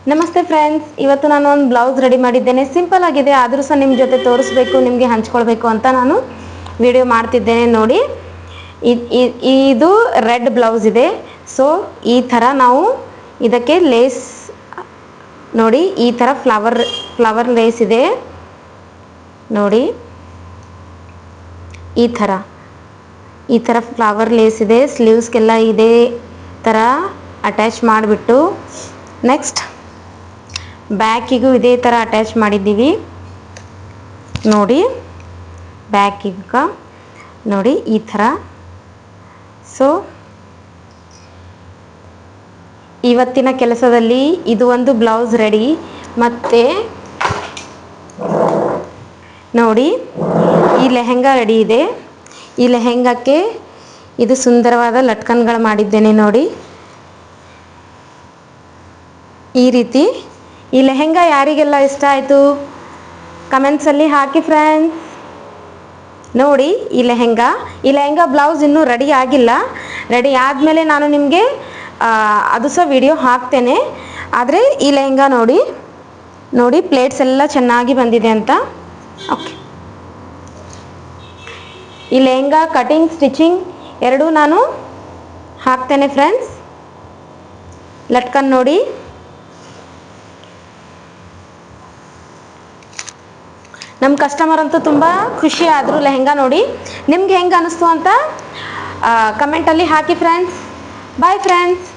ನಮಸ್ತೆ ಫ್ರೆಂಡ್ಸ್, ಇವತ್ತು ನಾನು ಒಂದು ಬ್ಲೌಸ್ ರೆಡಿ ಮಾಡಿದ್ದೇನೆ. ಸಿಂಪಲ್ ಆಗಿದೆ, ಆದರೂ ಸಹ ನಿಮ್ಮ ಜೊತೆ ತೋರಿಸ್ಬೇಕು, ನಿಮಗೆ ಹಂಚ್ಕೊಳ್ಬೇಕು ಅಂತ ನಾನು ವಿಡಿಯೋ ಮಾಡ್ತಿದ್ದೇನೆ. ನೋಡಿ, ಇದು ರೆಡ್ ಬ್ಲೌಸ್ ಇದೆ. ಸೊ ಈ ಥರ ನಾವು ಇದಕ್ಕೆ ಲೇಸ್ ನೋಡಿ, ಈ ಥರ ಫ್ಲವರ್ ಲೇಸ್ ಇದೆ ನೋಡಿ. ಈ ಥರ ಫ್ಲವರ್ ಲೇಸ್ ಇದೆ. ಸ್ಲೀವ್ಸ್ಗೆಲ್ಲ ಇದೇ ಥರ ಅಟ್ಯಾಚ್ ಮಾಡಿಬಿಟ್ಟು, ನೆಕ್ಸ್ಟ್ ಬ್ಯಾಕಿಗೂ ಇದೇ ಥರ ಅಟ್ಯಾಚ್ ಮಾಡಿದ್ದೀವಿ ನೋಡಿ. ಬ್ಯಾಕಿಗೆ ನೋಡಿ ಈ ಥರ. ಸೊ ಇವತ್ತಿನ ಕೆಲಸದಲ್ಲಿ ಇದು ಒಂದು ಬ್ಲೌಸ್ ರೆಡಿ. ಮತ್ತು ನೋಡಿ, ಈ ಲೆಹೆಂಗಾ ರೆಡಿ ಇದೆ. ಈ ಲೆಹೆಂಗಾಕ್ಕೆ ಇದು ಸುಂದರವಾದ ಲಟ್ಕನ್ಗಳು ಮಾಡಿದ್ದೇನೆ ನೋಡಿ, ಈ ರೀತಿ. ಈ ಲೆಹೆಂಗಾ ಯಾರಿಗೆಲ್ಲ ಇಷ್ಟ ಆಯಿತು ಕಮೆಂಟ್ಸಲ್ಲಿ ಹಾಕಿ ಫ್ರೆಂಡ್ಸ್. ನೋಡಿ, ಈ ಲೆಹೆಂಗಾ ಬ್ಲೌಸ್ ಇನ್ನೂ ರೆಡಿ ಆಗಿಲ್ಲ. ರೆಡಿ ಆದಮೇಲೆ ನಾನು ನಿಮಗೆ ಅದು ಸಹ ವಿಡಿಯೋ ಹಾಕ್ತೇನೆ. ಆದರೆ ಈ ಲೆಹೆಂಗಾ ನೋಡಿ ಪ್ಲೇಟ್ಸ್ ಎಲ್ಲ ಚೆನ್ನಾಗಿ ಬಂದಿದೆ ಅಂತ. ಓಕೆ, ಈ ಲೆಹೆಂಗಾ ಕಟಿಂಗ್ ಸ್ಟಿಚಿಂಗ್ ಎರಡೂ ನಾನು ಹಾಕ್ತೇನೆ ಫ್ರೆಂಡ್ಸ್. ಲಟ್ಕನ್ ನೋಡಿ, ನಮ್ಮ ಕಸ್ಟಮರ್ ಅಂತೂ ತುಂಬ ಖುಷಿ ಆದರು ಲೆಹೆಂಗಾ ನೋಡಿ. ನಿಮ್ಗೆ ಹೆಂಗೆ ಅನ್ನಿಸ್ತು ಅಂತ ಕಮೆಂಟಲ್ಲಿ ಹಾಕಿ ಫ್ರೆಂಡ್ಸ್. Bye friends.